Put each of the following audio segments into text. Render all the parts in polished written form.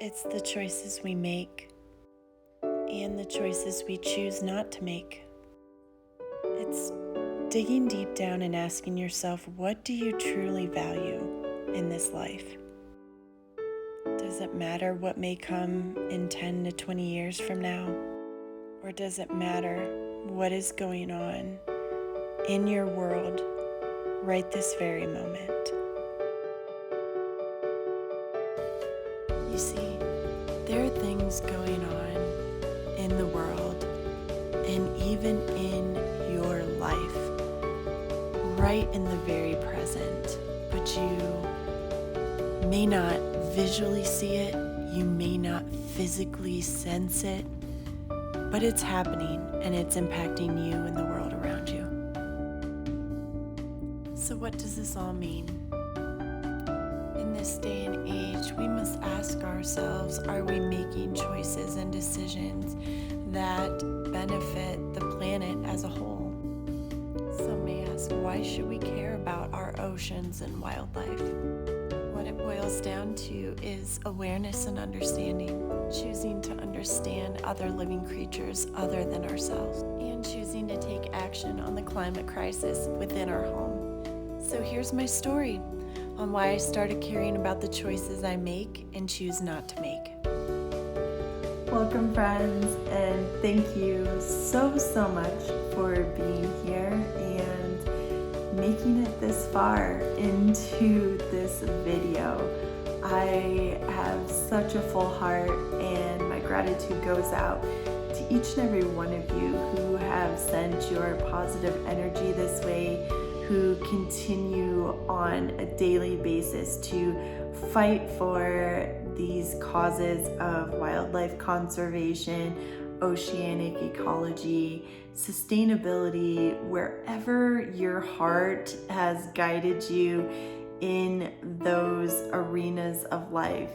It's the choices we make and the choices we choose not to make. It's digging deep down and asking yourself, what do you truly value in this life? Does it matter what may come in 10 to 20 years from now? Or does it matter what is going on in your world right this very moment? You see, there are things going on in the world and even in your life right in the very present, but you may not visually see it, you may not physically sense it, but it's happening and it's impacting you and the world around you. So what does this all mean? In this day and age, we must ask ourselves, are we making choices and decisions that benefit the planet as a whole? Some may ask, why should we care about our oceans and wildlife? What it boils down to is awareness and understanding, choosing to understand other living creatures other than ourselves, and choosing to take action on the climate crisis within our home. So here's my story on why I started caring about the choices I make and choose not to make. Welcome, friends, and thank you so much for being here and making it this far into this video. I have such a full heart, and my gratitude goes out to each and every one of you who have sent your positive energy this way, who continue on a daily basis to fight for these causes of wildlife conservation, oceanic ecology, sustainability, wherever your heart has guided you in those arenas of life.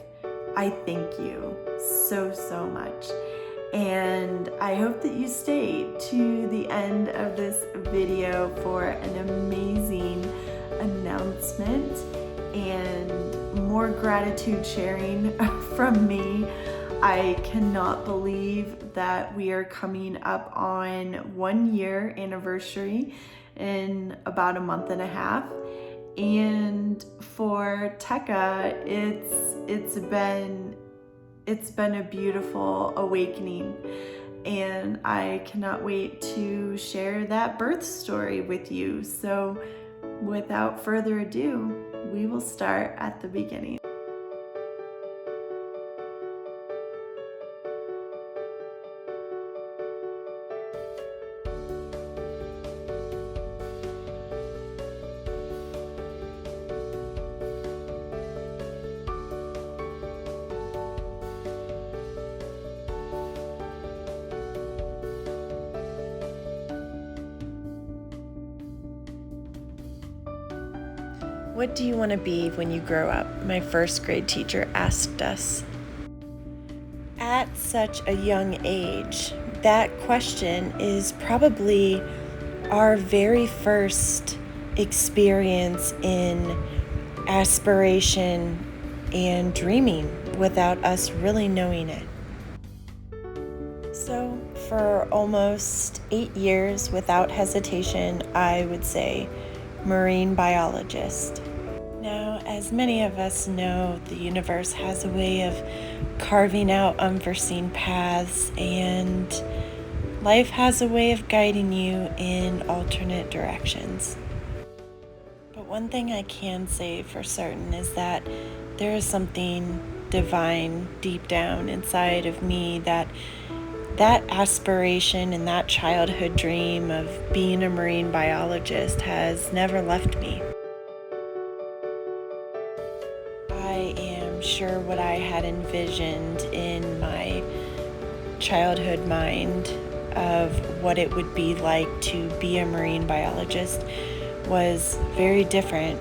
I thank you so much. And I hope that you stay to the end of this video for an amazing announcement and more gratitude sharing from me. I cannot believe that we are coming up on 1 year anniversary in about a month and a half. And for TECA, it's been a beautiful awakening, and I cannot wait to share that birth story with you. So without further ado, we will start at the beginning. What do you want to be when you grow up? My first grade teacher asked us. At such a young age, that question is probably our very first experience in aspiration and dreaming without us really knowing it. So for almost 8 years, without hesitation, I would say marine biologist. Now, as many of us know, the universe has a way of carving out unforeseen paths, and life has a way of guiding you in alternate directions. But one thing I can say for certain is that there is something divine deep down inside of me, that aspiration and that childhood dream of being a marine biologist has never left me. I am sure what I had envisioned in my childhood mind of what it would be like to be a marine biologist was very different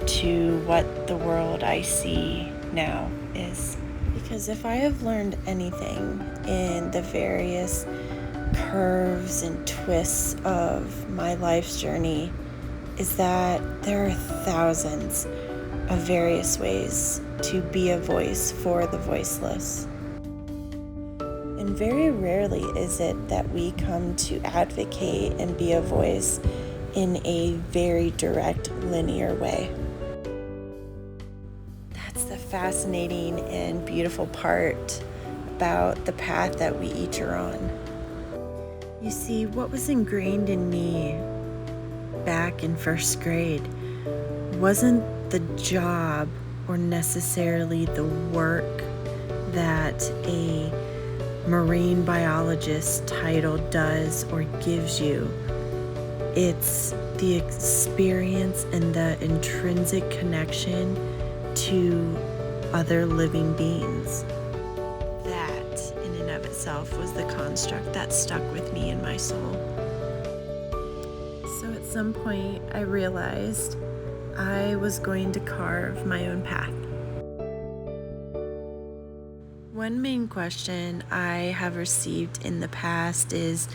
to what the world I see now is. Because if I have learned anything in the various curves and twists of my life's journey, is that there are thousands of various ways to be a voice for the voiceless. And very rarely is it that we come to advocate and be a voice in a very direct, linear way. That's the fascinating and beautiful part about the path that we each are on. You see, what was ingrained in me back in first grade wasn't the job or necessarily the work that a marine biologist title does or gives you. It's the experience and the intrinsic connection to other living beings. That, in and of itself, was the construct that stuck with me in my soul. So at some point, I realized I was going to carve my own path. One main question I have received in the past is,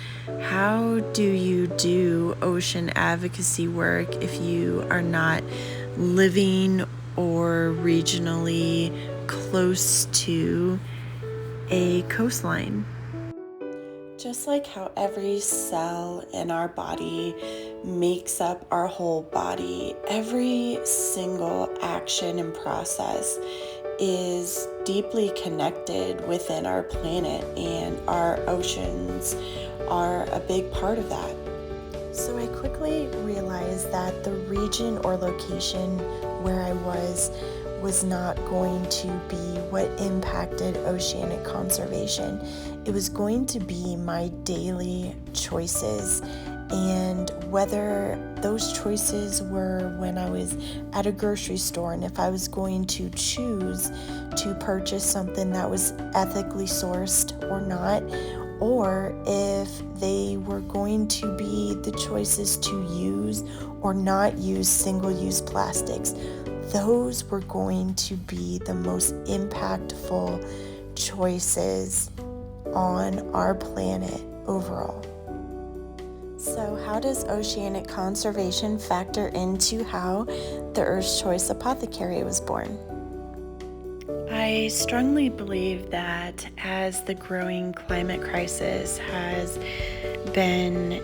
how do you do ocean advocacy work if you are not living or regionally close to a coastline? Just like how every cell in our body makes up our whole body, every single action and process is deeply connected within our planet, and our oceans are a big part of that. So I quickly realized that the region or location where I was not going to be what impacted oceanic conservation. It was going to be my daily choices, and whether those choices were when I was at a grocery store and if I was going to choose to purchase something that was ethically sourced or not, or if they were going to be the choices to use or not use single-use plastics. Those were going to be the most impactful choices on our planet overall. So how does oceanic conservation factor into how the Earth's Choice Apothecary was born? I strongly believe that as the growing climate crisis has been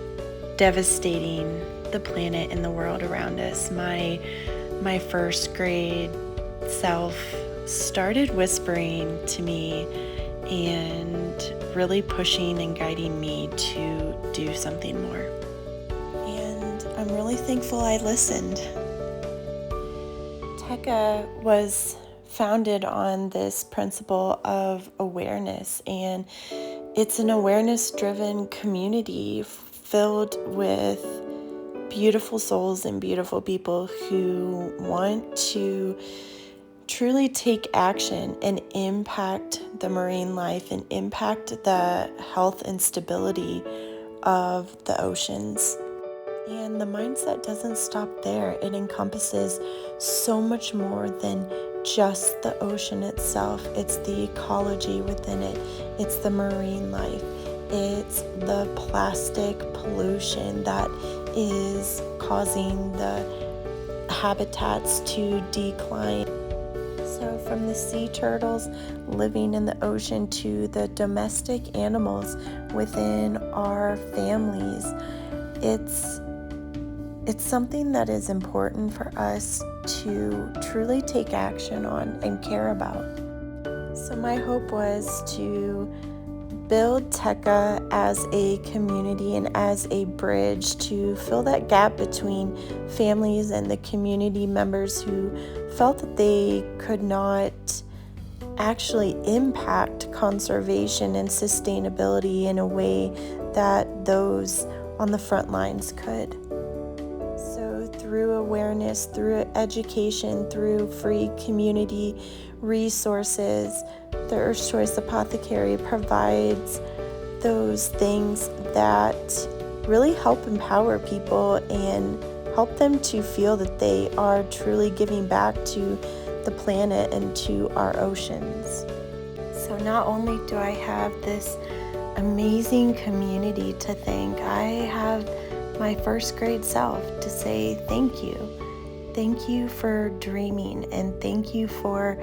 devastating the planet and the world around us, my first grade self started whispering to me and really pushing and guiding me to do something more. And I'm really thankful I listened. TECA was founded on this principle of awareness, and it's an awareness-driven community filled with beautiful souls and beautiful people who want to truly take action and impact the marine life and impact the health and stability of the oceans. And the mindset doesn't stop there. It encompasses so much more than just the ocean itself. It's the ecology within it. It's the marine life. It's the plastic pollution that is causing the habitats to decline. So from the sea turtles living in the ocean to the domestic animals within our families, it's something that is important for us to truly take action on and care about. So my hope was to build TECA as a community and as a bridge to fill that gap between families and the community members who felt that they could not actually impact conservation and sustainability in a way that those on the front lines could. So through awareness, through education, through free community resources, the Earth's Choice Apothecary provides those things that really help empower people and help them to feel that they are truly giving back to the planet and to our oceans. So not only do I have this amazing community to thank, I have my first grade self to say thank you. Thank you for dreaming, and thank you for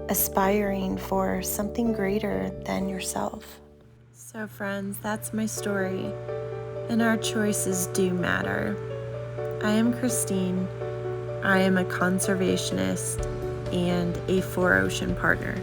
aspiring for something greater than yourself. So, friends, that's my story, and our choices do matter. I am Christine. I am a conservationist and a 4-ocean partner.